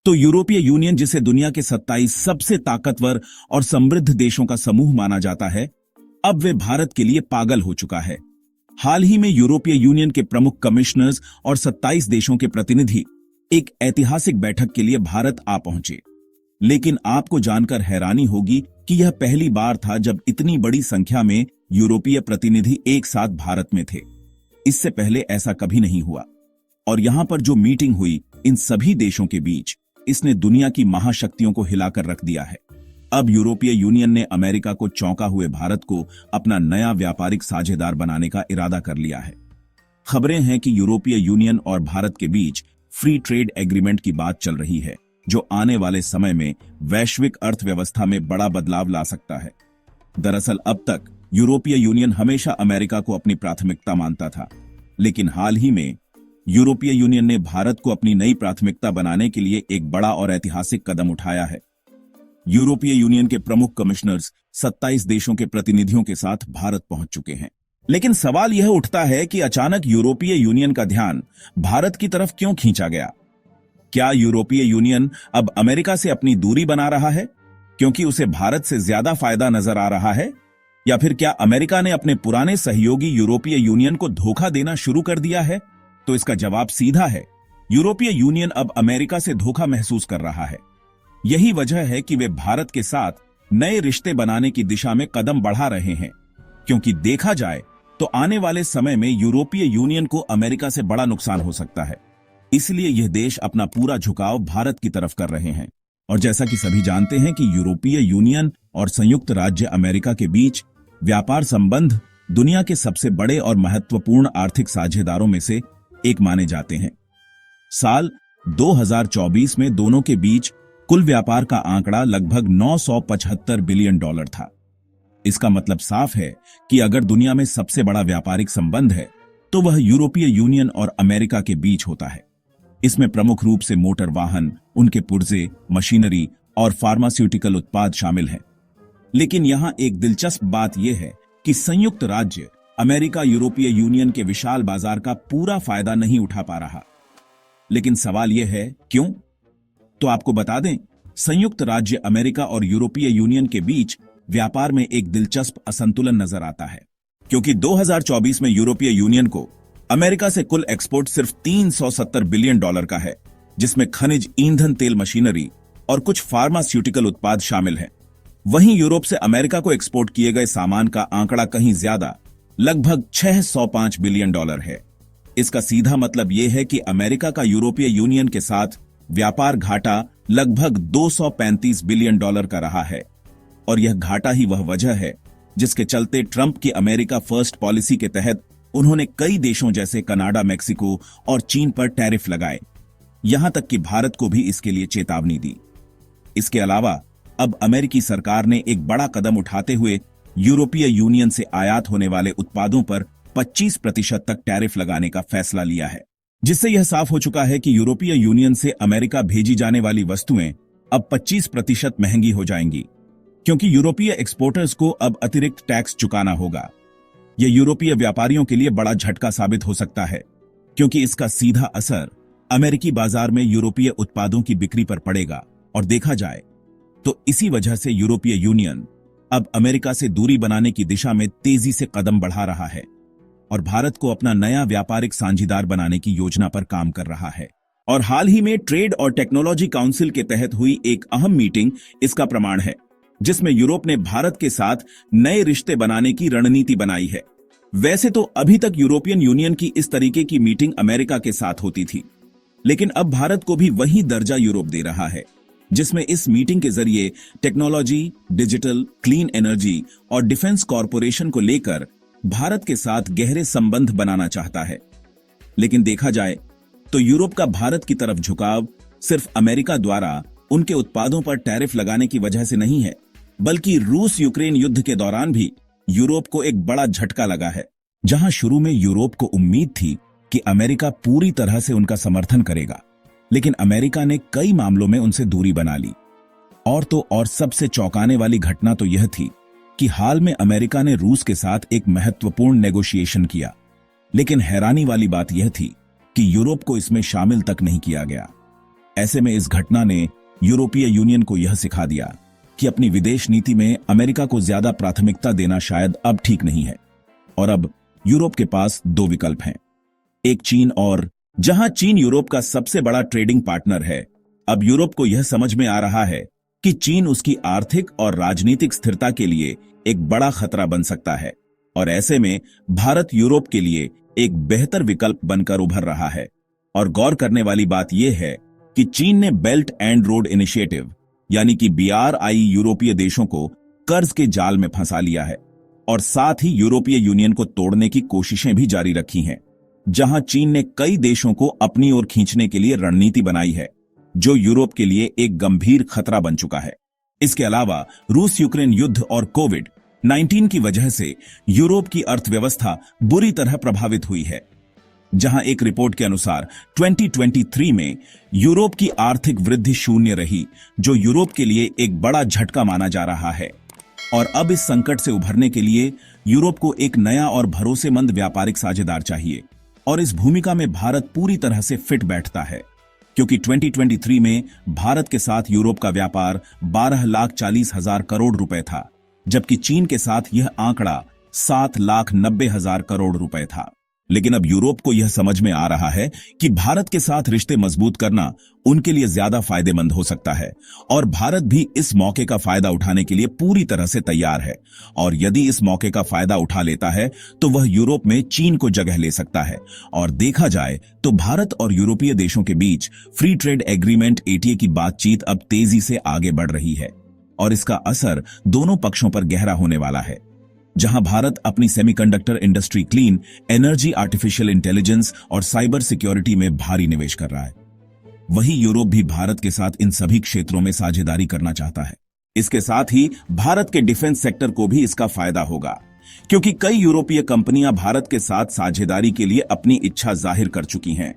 तो यूरोपीय यूनियन, जिसे दुनिया के 27 सबसे ताकतवर और समृद्ध देशों का समूह माना जाता है, अब वे भारत के लिए पागल हो चुका है। हाल ही में यूरोपीय यूनियन के प्रमुख कमिश्नर्स और 27 देशों के प्रतिनिधि एक ऐतिहासिक बैठक के लिए भारत आ पहुंचे। लेकिन आपको जानकर हैरानी होगी कि यह पहली बार था जब इतनी बड़ी संख्या में यूरोपीय प्रतिनिधि एक साथ भारत में थे। इससे पहले ऐसा कभी नहीं हुआ। और यहां पर जो मीटिंग हुई इन सभी देशों के बीच, इसने दुनिया की महाशक्तियों को हिलाकर रख दिया है। अब यूरोपीय यूनियन ने अमेरिका को चौंका हुए भारत को अपना नया व्यापारिक साझेदार बनाने का इरादा कर लिया है। खबरें हैं कि यूरोपीय यूनियन और भारत के बीच फ्री ट्रेड एग्रीमेंट की बात चल रही है, जो आने वाले समय में वैश्विक अर्थव्यवस्था में बड़ा बदलाव ला सकता है। दरअसल अब तक यूरोपीय यूनियन हमेशा अमेरिका को अपनी प्राथमिकता मानता था, लेकिन हाल ही में यूरोपीय यूनियन ने भारत को अपनी नई प्राथमिकता बनाने के लिए एक बड़ा और ऐतिहासिक कदम उठाया है। यूरोपीय यूनियन के प्रमुख कमिश्नर्स 27 देशों के प्रतिनिधियों के साथ भारत पहुंच चुके हैं। लेकिन सवाल यह उठता है कि अचानक यूरोपीय यूनियन का ध्यान भारत की तरफ क्यों खींचा गया? क्या यूरोपीय यूनियन अब अमेरिका से अपनी दूरी बना रहा है क्योंकि उसे भारत से ज्यादा फायदा नजर आ रहा है? या फिर क्या अमेरिका ने अपने पुराने सहयोगी यूरोपीय यूनियन को धोखा देना शुरू कर दिया है? तो इसका जवाब सीधा है, यूरोपीय यूनियन अब अमेरिका से धोखा महसूस कर रहा है। यही वजह है कि वे भारत के साथ नए रिश्ते बनाने की दिशा में कदम बढ़ा रहे हैं, क्योंकि देखा जाए तो आने वाले समय में यूरोपीय यूनियन को अमेरिका से बड़ा नुकसान हो सकता है। इसलिए यह देश अपना पूरा झुकाव भारत की तरफ कर रहे हैं। और जैसा कि सभी जानते हैं कि यूरोपीय यूनियन और संयुक्त राज्य अमेरिका के बीच व्यापार संबंध दुनिया के सबसे बड़े और महत्वपूर्ण आर्थिक साझेदारों में से एक माने जाते हैं। साल 2024 में दोनों के बीच कुल व्यापार का आंकड़ा लगभग 975 बिलियन डॉलर था। इसका मतलब साफ है कि अगर दुनिया में सबसे बड़ा व्यापारिक संबंध है तो वह यूरोपीय यूनियन और अमेरिका के बीच होता है। इसमें प्रमुख रूप से मोटर वाहन, उनके पुर्जे, मशीनरी और फार्मास्यूटिकल उत्पाद शामिल हैं। लेकिन यहां एक दिलचस्प बात यह है कि संयुक्त राज्य अमेरिका यूरोपीय यूनियन के विशाल बाजार का पूरा फायदा नहीं उठा पा रहा। लेकिन सवाल यह है क्यों? तो आपको बता दें, संयुक्त राज्य अमेरिका और यूरोपीय यूनियन के बीच व्यापार में एक दिलचस्प असंतुलन नजर आता है, क्योंकि 2024 में यूरोपीय यूनियन को अमेरिका से कुल एक्सपोर्ट सिर्फ 370 बिलियन डॉलर का है, जिसमें खनिज, ईंधन, तेल, मशीनरी और कुछ फार्मास्यूटिकल उत्पाद शामिल हैं। वहीं यूरोप से अमेरिका को एक्सपोर्ट किए गए सामान का आंकड़ा कहीं ज्यादा, लगभग 605 बिलियन डॉलर है। इसका सीधा मतलब यह है कि अमेरिका का यूरोपीय यूनियन के साथ व्यापार घाटा लगभग 235 बिलियन डॉलर का रहा है। और यह घाटा ही वह वजह है जिसके चलते ट्रंप की अमेरिका फर्स्ट पॉलिसी के तहत उन्होंने कई देशों जैसे कनाडा, मेक्सिको और चीन पर टैरिफ लगाए, यहां तक कि भारत को भी इसके लिए चेतावनी दी। इसके अलावा अब अमेरिकी सरकार ने एक बड़ा कदम उठाते हुए यूरोपीय यूनियन से आयात होने वाले उत्पादों पर 25% तक टैरिफ लगाने का फैसला लिया है, जिससे यह साफ हो चुका है कि यूरोपीय यूनियन से अमेरिका भेजी जाने वाली वस्तुएं अब 25% महंगी हो जाएंगी, क्योंकि यूरोपीय एक्सपोर्टर्स को अब अतिरिक्त टैक्स चुकाना होगा। यह यूरोपीय व्यापारियों के लिए बड़ा झटका साबित हो सकता है, क्योंकि इसका सीधा असर अमेरिकी बाजार में यूरोपीय उत्पादों की बिक्री पर पड़ेगा। और देखा जाए तो इसी वजह से यूरोपीय यूनियन अब अमेरिका से दूरी बनाने की दिशा में तेजी से कदम बढ़ा रहा है और भारत को अपना नया व्यापारिक साझेदार बनाने की योजना पर काम कर रहा है। और हाल ही में ट्रेड और टेक्नोलॉजी काउंसिल के तहत हुई एक अहम मीटिंग इसका प्रमाण है, जिसमें यूरोप ने भारत के साथ नए रिश्ते बनाने की रणनीति बनाई है। वैसे तो अभी तक यूरोपियन यूनियन की इस तरीके की मीटिंग अमेरिका के साथ होती थी, लेकिन अब भारत को भी वही दर्जा यूरोप दे रहा है, जिसमें इस मीटिंग के जरिए टेक्नोलॉजी, डिजिटल, क्लीन एनर्जी और डिफेंस कॉरपोरेशन को लेकर भारत के साथ गहरे संबंध बनाना चाहता है। लेकिन देखा जाए तो यूरोप का भारत की तरफ झुकाव सिर्फ अमेरिका द्वारा उनके उत्पादों पर टैरिफ लगाने की वजह से नहीं है, बल्कि रूस यूक्रेन युद्ध के दौरान भी यूरोप को एक बड़ा झटका लगा है। जहां शुरू में यूरोप को उम्मीद थी कि अमेरिका पूरी तरह से उनका समर्थन करेगा, लेकिन अमेरिका ने कई मामलों में उनसे दूरी बना ली। और तो और सबसे चौंकाने वाली घटना तो यह थी कि हाल में अमेरिका ने रूस के साथ एक महत्वपूर्ण नेगोशिएशन किया, लेकिन हैरानी वाली बात यह थी कि यूरोप को इसमें शामिल तक नहीं किया गया। ऐसे में इस घटना ने यूरोपीय यूनियन को यह सिखा दिया कि अपनी विदेश नीति में अमेरिका को ज्यादा प्राथमिकता देना शायद अब ठीक नहीं है। और अब यूरोप के पास दो विकल्प हैं, एक चीन और जहां चीन यूरोप का सबसे बड़ा ट्रेडिंग पार्टनर है, अब यूरोप को यह समझ में आ रहा है कि चीन उसकी आर्थिक और राजनीतिक स्थिरता के लिए एक बड़ा खतरा बन सकता है। और ऐसे में भारत यूरोप के लिए एक बेहतर विकल्प बनकर उभर रहा है। और गौर करने वाली बात यह है कि चीन ने बेल्ट एंड रोड इनिशिएटिव यानी कि BRI यूरोपीय देशों को कर्ज के जाल में फंसा लिया है और साथ ही यूरोपीय यूनियन को तोड़ने की कोशिशें भी जारी रखी हैं, जहां चीन ने कई देशों को अपनी ओर खींचने के लिए रणनीति बनाई है, जो यूरोप के लिए एक गंभीर खतरा बन चुका है। इसके अलावा रूस यूक्रेन युद्ध और कोविड-19 की वजह से यूरोप की अर्थव्यवस्था बुरी तरह प्रभावित हुई है, जहां एक रिपोर्ट के अनुसार 2023 में यूरोप की आर्थिक वृद्धि शून्य रही, जो यूरोप के लिए एक बड़ा झटका माना जा रहा है। और अब इस संकट से उभरने के लिए यूरोप को एक नया और भरोसेमंद व्यापारिक साझेदार चाहिए, और इस भूमिका में भारत पूरी तरह से फिट बैठता है, क्योंकि 2023 में भारत के साथ यूरोप का व्यापार 12,40,000 करोड़ रुपए था, जबकि चीन के साथ यह आंकड़ा 7,90,000 करोड़ रुपए था। लेकिन अब यूरोप को यह समझ में आ रहा है कि भारत के साथ रिश्ते मजबूत करना उनके लिए ज्यादा फायदेमंद हो सकता है, और भारत भी इस मौके का फायदा उठाने के लिए पूरी तरह से तैयार है। और यदि इस मौके का फायदा उठा लेता है तो वह यूरोप में चीन को जगह ले सकता है। और देखा जाए तो भारत और यूरोपीय देशों के बीच फ्री ट्रेड एग्रीमेंट ATA की बातचीत अब तेजी से आगे बढ़ रही है, और इसका असर दोनों पक्षों पर गहरा होने वाला है। जहां भारत अपनी semiconductor industry, clean energy, artificial intelligence और साइबर सिक्योरिटी में भारी निवेश कर रहा है, वहीं यूरोप भी भारत के साथ इन सभी क्षेत्रों में साझेदारी करना चाहता है। इसके साथ ही भारत के डिफेंस सेक्टर को भी इसका फायदा होगा, क्योंकि कई यूरोपीय कंपनियां भारत के साथ साझेदारी के लिए अपनी इच्छा जाहिर कर चुकी हैं।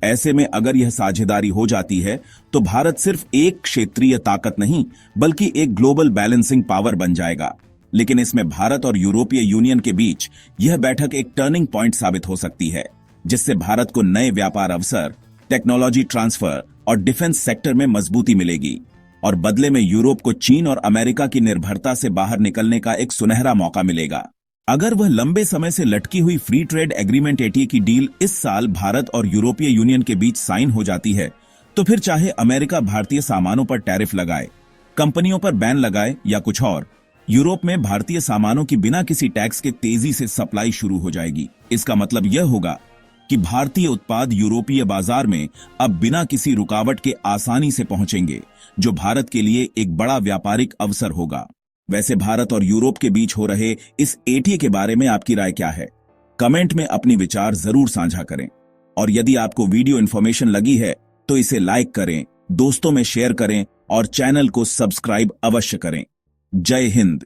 ऐसे में अगर यह साझेदारी हो जाती है तो भारत सिर्फ एक क्षेत्रीय ताकत नहीं, बल्कि एक ग्लोबल बैलेंसिंग पावर बन जाएगा। लेकिन इसमें भारत और यूरोपीय यूनियन के बीच यह बैठक एक टर्निंग पॉइंट साबित हो सकती है, जिससे भारत को नए व्यापार अवसर, टेक्नोलॉजी ट्रांसफर और डिफेंस सेक्टर में मजबूती मिलेगी, और बदले में यूरोप को चीन और अमेरिका की निर्भरता से बाहर निकलने का एक सुनहरा मौका मिलेगा। अगर वह लंबे समय से लटकी हुई फ्री ट्रेड एग्रीमेंट ATA की डील इस साल भारत और यूरोपीय यूनियन के बीच साइन हो जाती है, तो फिर चाहे अमेरिका भारतीय सामानों पर टैरिफ लगाए, कंपनियों पर बैन लगाए या कुछ और, यूरोप में भारतीय सामानों की बिना किसी टैक्स के तेजी से सप्लाई शुरू हो जाएगी। इसका मतलब यह होगा कि भारतीय उत्पाद यूरोपीय बाजार में अब बिना किसी रुकावट के आसानी से पहुंचेंगे, जो भारत के लिए एक बड़ा व्यापारिक अवसर होगा। वैसे भारत और यूरोप के बीच हो रहे इस ATA के बारे में आपकी राय क्या है? कमेंट में अपनी विचार जरूर साझा करें, और यदि आपको वीडियो इन्फॉर्मेशन लगी है तो इसे लाइक करें, दोस्तों में शेयर करें और चैनल को सब्सक्राइब अवश्य करें। जय हिंद।